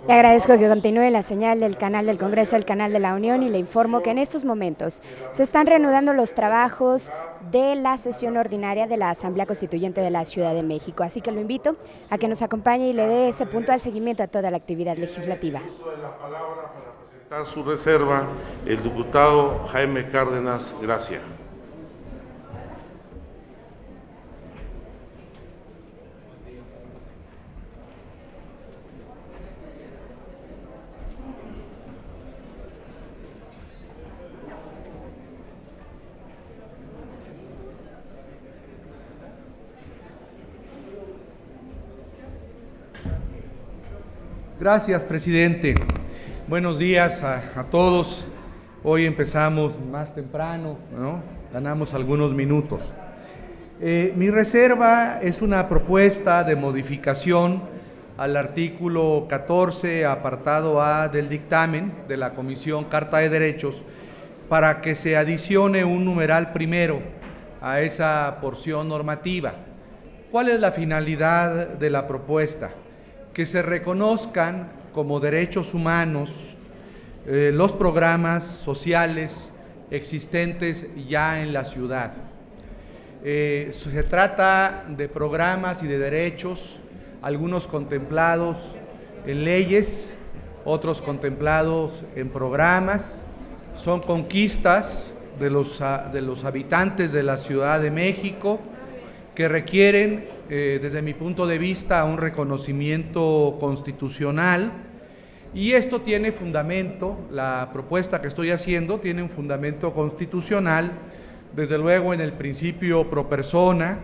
Le agradezco que continúe la señal del canal del Congreso, el canal de la Unión, y le informo que en estos momentos se están reanudando los trabajos de la sesión ordinaria de la Asamblea Constituyente de la Ciudad de México. Así que lo invito a que nos acompañe y le dé ese puntual seguimiento a toda la actividad legislativa. Tiene uso de la palabra para presentar su reserva el diputado Jaime Cárdenas Gracia. Gracias, presidente. Buenos días a todos. Hoy empezamos más temprano, ¿no? Ganamos algunos minutos. Mi reserva es una propuesta de modificación al artículo 14, apartado A del dictamen de la Comisión Carta de Derechos, para que se adicione un numeral primero a esa porción normativa. ¿Cuál es la finalidad de la propuesta? Que se reconozcan como derechos humanos los programas sociales existentes ya en la ciudad. Se trata de programas y de derechos, algunos contemplados en leyes, otros contemplados en programas. Son conquistas de los habitantes de la Ciudad de México que requieren, desde mi punto de vista, un reconocimiento constitucional, y esto tiene fundamento. La propuesta que estoy haciendo tiene un fundamento constitucional, desde luego en el principio pro persona,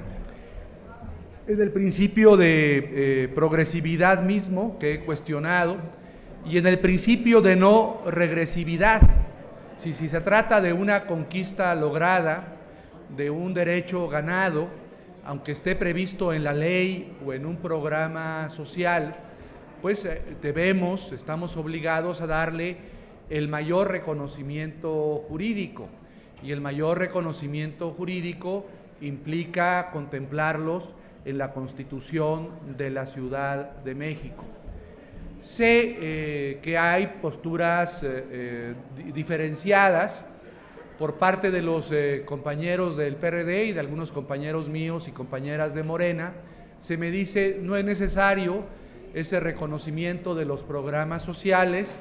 en el principio de progresividad mismo, que he cuestionado, y en el principio de no regresividad. Si se trata de una conquista lograda, de un derecho ganado, aunque esté previsto en la ley o en un programa social, pues estamos obligados a darle el mayor reconocimiento jurídico, y el mayor reconocimiento jurídico implica contemplarlos en la Constitución de la Ciudad de México. Sé que hay posturas diferenciadas por parte de los compañeros del PRD y de algunos compañeros míos y compañeras de Morena. Se me dice no es necesario ese reconocimiento de los programas sociales,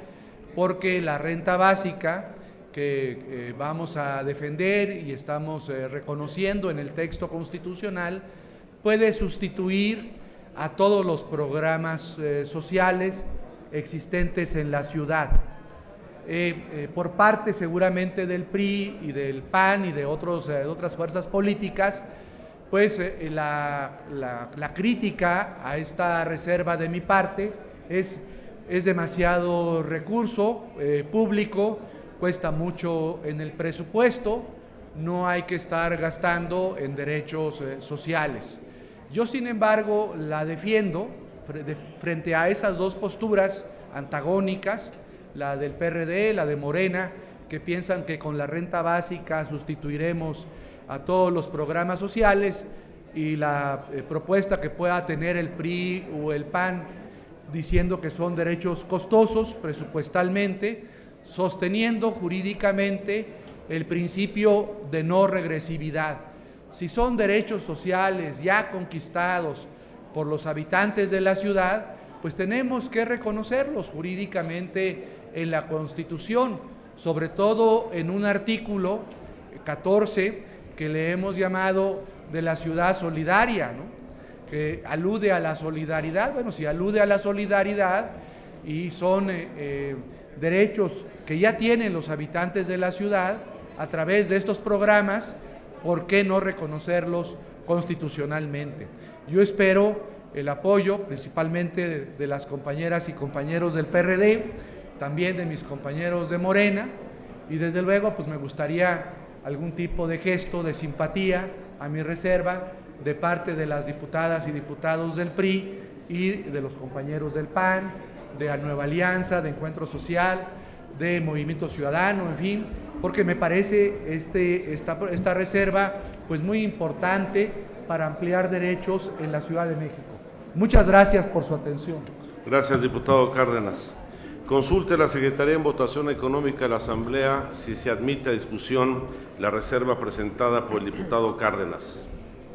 porque la renta básica que vamos a defender y estamos reconociendo en el texto constitucional puede sustituir a todos los programas sociales existentes en la ciudad. Por parte seguramente del PRI y del PAN y de otras fuerzas políticas, pues la crítica a esta reserva de mi parte es demasiado recurso público, cuesta mucho en el presupuesto, no hay que estar gastando en derechos sociales. Yo, sin embargo, la defiendo frente a esas dos posturas antagónicas, la del PRD, la de Morena, que piensan que con la renta básica sustituiremos a todos los programas sociales, y la propuesta que pueda tener el PRI o el PAN diciendo que son derechos costosos presupuestalmente, sosteniendo jurídicamente el principio de no regresividad. Si son derechos sociales ya conquistados por los habitantes de la ciudad, pues tenemos que reconocerlos jurídicamente en la Constitución, sobre todo en un artículo 14 que le hemos llamado de la ciudad solidaria, ¿no? Que alude a la solidaridad. Bueno, si alude a la solidaridad y son derechos que ya tienen los habitantes de la ciudad a través de estos programas, ¿por qué no reconocerlos constitucionalmente? Yo espero el apoyo principalmente de las compañeras y compañeros del PRD, también de mis compañeros de Morena, y desde luego pues me gustaría algún tipo de gesto de simpatía a mi reserva de parte de las diputadas y diputados del PRI y de los compañeros del PAN, de la Nueva Alianza, de Encuentro Social, de Movimiento Ciudadano, en fin, porque me parece esta reserva pues muy importante para ampliar derechos en la Ciudad de México. Muchas gracias por su atención. Gracias, diputado Cárdenas. Consulte la Secretaría en votación económica de la Asamblea si se admite a discusión la reserva presentada por el diputado Cárdenas.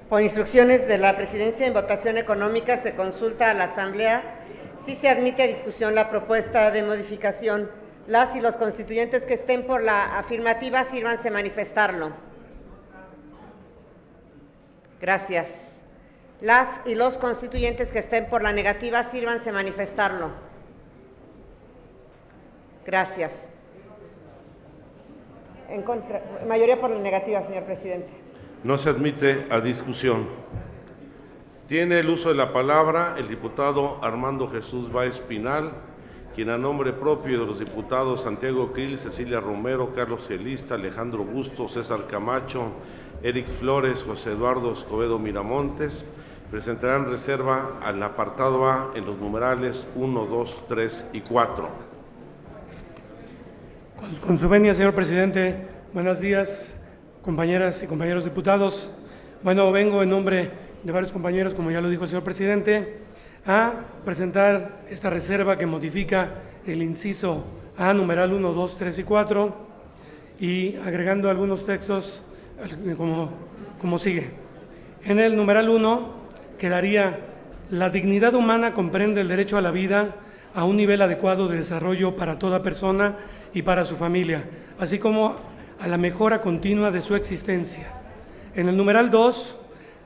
Por instrucciones de la Presidencia, en votación económica se consulta a la Asamblea si se admite a discusión la propuesta de modificación. Las y los constituyentes que estén por la afirmativa, sírvanse manifestarlo. Gracias. Las y los constituyentes que estén por la negativa, sírvanse manifestarlo. Gracias. En contra, mayoría por la negativa, señor presidente. No se admite a discusión. Tiene el uso de la palabra el diputado Armando Jesús Báez Pinal, quien a nombre propio de los diputados Santiago Krill, Cecilia Romero, Carlos Gelista, Alejandro Bustos, César Camacho, Eric Flores, José Eduardo Escobedo Miramontes, presentarán reserva al apartado A en los numerales 1, 2, 3 y 4. Con su venia, señor presidente, buenos días, compañeras y compañeros diputados. Bueno, vengo en nombre de varios compañeros, como ya lo dijo el señor presidente, a presentar esta reserva que modifica el inciso A, numeral 1, 2, 3 y 4, y agregando algunos textos como sigue. En el numeral 1 quedaría: la dignidad humana comprende el derecho a la vida a un nivel adecuado de desarrollo para toda persona y para su familia, así como a la mejora continua de su existencia. En el numeral 2,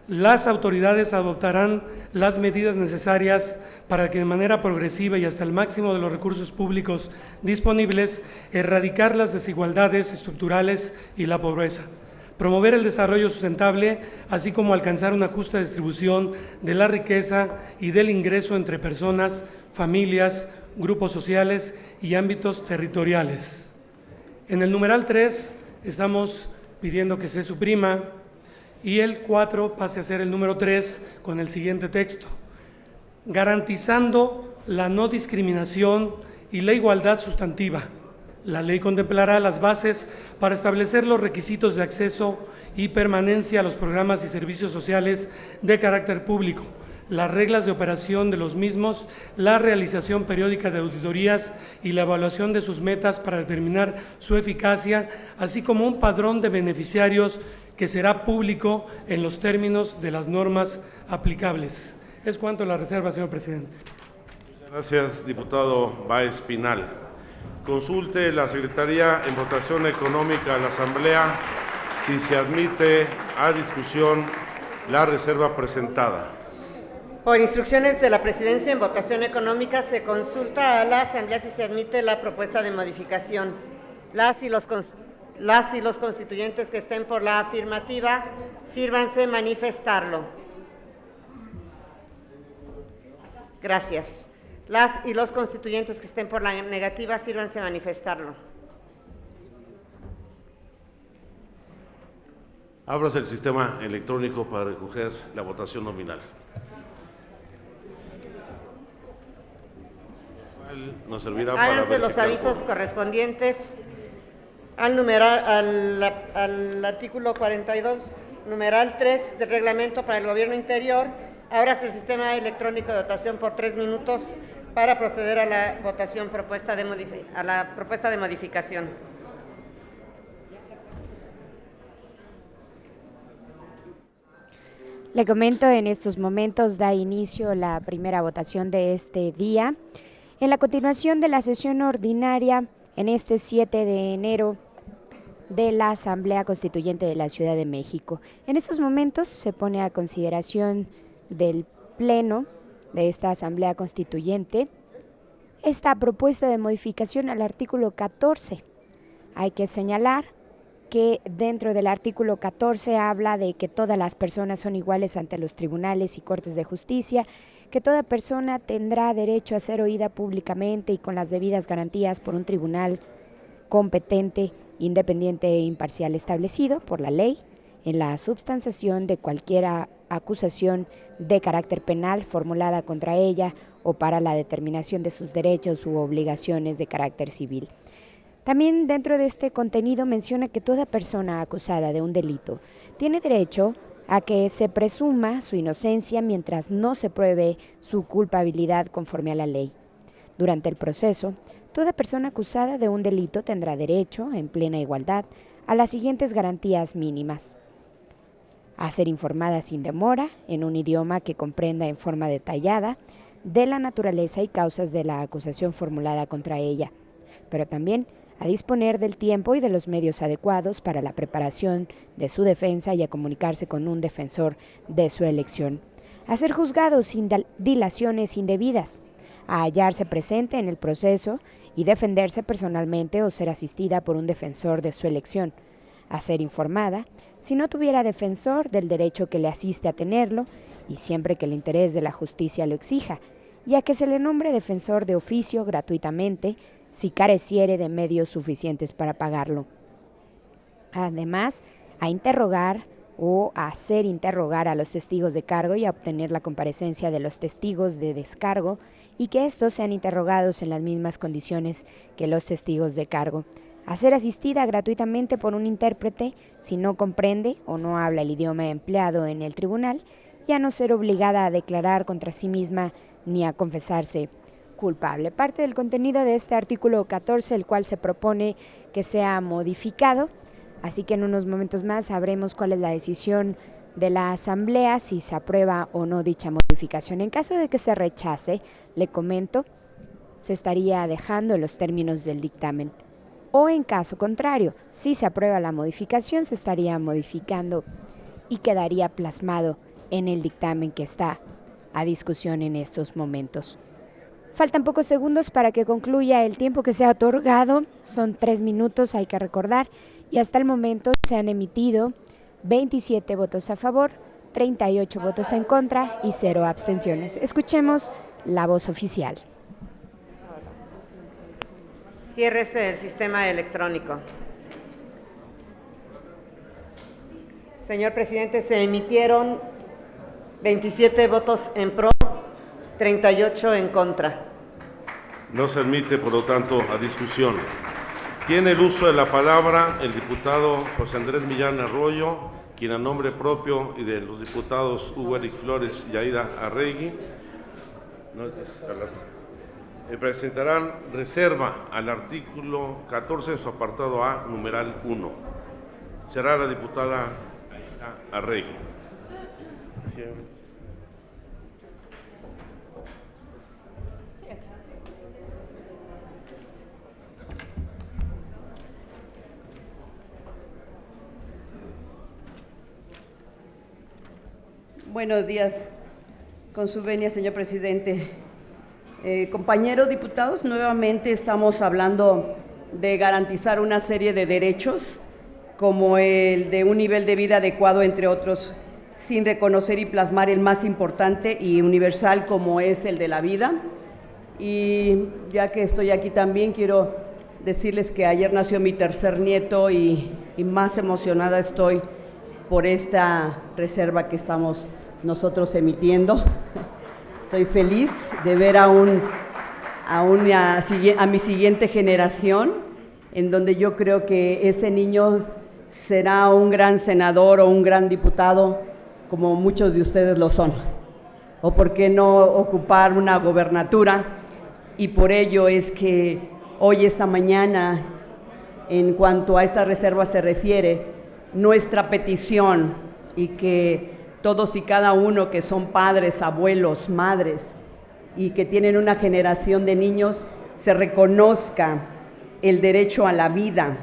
las autoridades adoptarán las medidas necesarias para que de manera progresiva y hasta el máximo de los recursos públicos disponibles, erradicar las desigualdades estructurales y la pobreza, promover el desarrollo sustentable, así como alcanzar una justa distribución de la riqueza y del ingreso entre personas, familias, grupos sociales y ámbitos territoriales. En el numeral 3 estamos pidiendo que se suprima y el 4 pase a ser el número 3 con el siguiente texto: garantizando la no discriminación y la igualdad sustantiva. La ley contemplará las bases para establecer los requisitos de acceso y permanencia a los programas y servicios sociales de carácter público, las reglas de operación de los mismos, la realización periódica de auditorías y la evaluación de sus metas para determinar su eficacia, así como un padrón de beneficiarios que será público en los términos de las normas aplicables. Es cuanto a la reserva, señor presidente. Gracias, diputado Báez Pinal. Consulte la Secretaría en votación económica de la Asamblea si se admite a discusión la reserva presentada. Por instrucciones de la Presidencia, en votación económica se consulta a la Asamblea si se admite la propuesta de modificación. Las y los constituyentes que estén por la afirmativa, sírvanse manifestarlo. Gracias. Las y los constituyentes que estén por la negativa, sírvanse manifestarlo. Ábrase el sistema electrónico para recoger la votación nominal. Nos servirá para háganse los avisos correspondientes al artículo 42, numeral 3 del reglamento para el gobierno interior. Ábrase el sistema electrónico de votación por 3 minutos para proceder a la votación propuesta de modificación. Le comento, en estos momentos da inicio la primera votación de este día. En la continuación de la sesión ordinaria, en este 7 de enero de la Asamblea Constituyente de la Ciudad de México. En estos momentos se pone a consideración del Pleno de esta Asamblea Constituyente esta propuesta de modificación al artículo 14. Hay que señalar que dentro del artículo 14 habla de que todas las personas son iguales ante los tribunales y cortes de justicia, que toda persona tendrá derecho a ser oída públicamente y con las debidas garantías por un tribunal competente, independiente e imparcial establecido por la ley en la substanciación de cualquier acusación de carácter penal formulada contra ella o para la determinación de sus derechos u obligaciones de carácter civil. También dentro de este contenido menciona que toda persona acusada de un delito tiene derecho a que se presuma su inocencia mientras no se pruebe su culpabilidad conforme a la ley. Durante el proceso, toda persona acusada de un delito tendrá derecho, en plena igualdad, a las siguientes garantías mínimas: a ser informada sin demora, en un idioma que comprenda en forma detallada, de la naturaleza y causas de la acusación formulada contra ella, pero también a disponer del tiempo y de los medios adecuados para la preparación de su defensa y a comunicarse con un defensor de su elección, a ser juzgado sin dilaciones indebidas, a hallarse presente en el proceso y defenderse personalmente o ser asistida por un defensor de su elección, a ser informada, si no tuviera defensor, del derecho que le asiste a tenerlo, y siempre que el interés de la justicia lo exija, y a que se le nombre defensor de oficio gratuitamente, si careciere de medios suficientes para pagarlo. Además, a interrogar o a hacer interrogar a los testigos de cargo y a obtener la comparecencia de los testigos de descargo y que estos sean interrogados en las mismas condiciones que los testigos de cargo. A ser asistida gratuitamente por un intérprete si no comprende o no habla el idioma empleado en el tribunal y a no ser obligada a declarar contra sí misma ni a confesarse culpable. Parte del contenido de este artículo 14, el cual se propone que sea modificado, así que en unos momentos más sabremos cuál es la decisión de la Asamblea, si se aprueba o no dicha modificación. En caso de que se rechace, le comento, se estaría dejando en los términos del dictamen. O en caso contrario, si se aprueba la modificación, se estaría modificando y quedaría plasmado en el dictamen que está a discusión en estos momentos. Faltan pocos segundos para que concluya el tiempo que se ha otorgado, son 3 minutos, hay que recordar, y hasta el momento se han emitido 27 votos a favor, 38 votos en contra y 0 abstenciones. Escuchemos la voz oficial. Ciérrese el sistema electrónico. Señor presidente, se emitieron 27 votos en pro, 38 en contra. No se admite, por lo tanto, a discusión. Tiene el uso de la palabra el diputado José Andrés Millán Arroyo, quien a nombre propio y de los diputados Hugo Eric Flores y Aida Arregui presentarán reserva al artículo 14 en su apartado A, numeral 1. Será la diputada Aida Arregui. Buenos días, con su venia, señor presidente. Compañeros diputados, nuevamente estamos hablando de garantizar una serie de derechos, como el de un nivel de vida adecuado, entre otros, sin reconocer y plasmar el más importante y universal, como es el de la vida. Y ya que estoy aquí también, quiero decirles que ayer nació mi tercer nieto y más emocionada estoy por esta reserva que estamos nosotros emitiendo. Estoy feliz de ver a mi siguiente generación, en donde yo creo que ese niño será un gran senador o un gran diputado, como muchos de ustedes lo son. O por qué no ocupar una gobernatura, y por ello es que hoy, esta mañana, en cuanto a esta reserva se refiere, nuestra petición, y que todos y cada uno que son padres, abuelos, madres, y que tienen una generación de niños, se reconozca el derecho a la vida.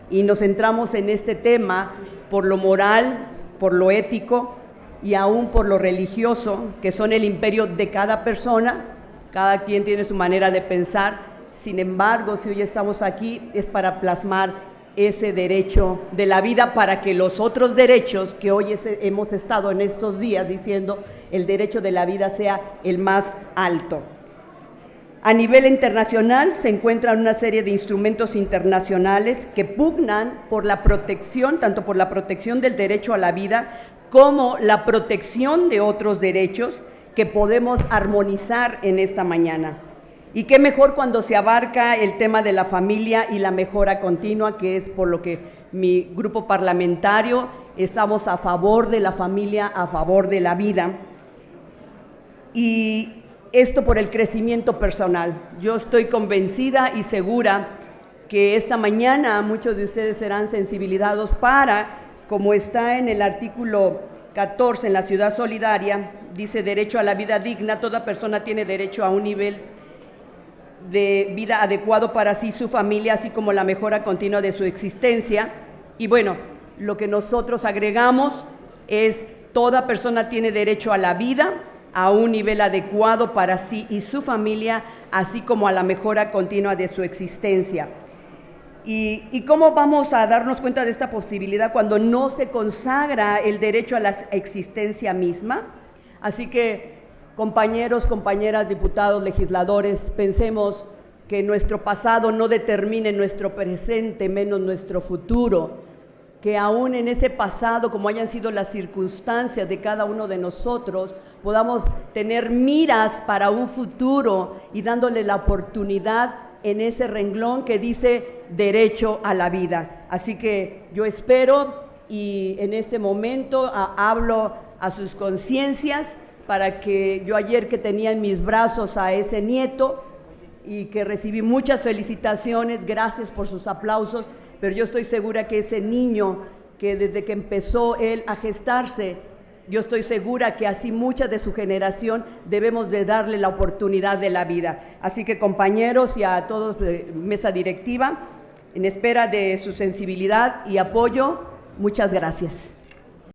Y nos centramos en este tema por lo moral, por lo ético y aún por lo religioso, que son el imperio de cada persona. Cada quien tiene su manera de pensar. Sin embargo, si hoy estamos aquí, es para plasmar ese derecho de la vida, para que los otros derechos que hoy hemos estado en estos días diciendo, el derecho de la vida sea el más alto. A nivel internacional se encuentran una serie de instrumentos internacionales que pugnan por la protección, tanto por la protección del derecho a la vida como la protección de otros derechos que podemos armonizar en esta mañana. Y qué mejor cuando se abarca el tema de la familia y la mejora continua, que es por lo que mi grupo parlamentario estamos a favor de la familia, a favor de la vida. Y esto por el crecimiento personal. Yo estoy convencida y segura que esta mañana muchos de ustedes serán sensibilizados para, como está en el artículo 14 en la Ciudad Solidaria, dice derecho a la vida digna, toda persona tiene derecho a un nivel de vida adecuado para sí, su familia, así como la mejora continua de su existencia. Y bueno, lo que nosotros agregamos es toda persona tiene derecho a la vida, a un nivel adecuado para sí y su familia, así como a la mejora continua de su existencia. ¿Y cómo vamos a darnos cuenta de esta posibilidad cuando no se consagra el derecho a la existencia misma? Así que, compañeros, compañeras, diputados, legisladores, pensemos que nuestro pasado no determine nuestro presente, menos nuestro futuro, que aún en ese pasado, como hayan sido las circunstancias de cada uno de nosotros, podamos tener miras para un futuro y dándole la oportunidad en ese renglón que dice derecho a la vida. Así que yo espero y en este momento hablo a sus conciencias para que yo ayer que tenía en mis brazos a ese nieto y que recibí muchas felicitaciones, gracias por sus aplausos, pero yo estoy segura que ese niño que desde que empezó él a gestarse, yo estoy segura que así mucha de su generación debemos de darle la oportunidad de la vida. Así que compañeros y a todos de mesa directiva, en espera de su sensibilidad y apoyo, muchas gracias.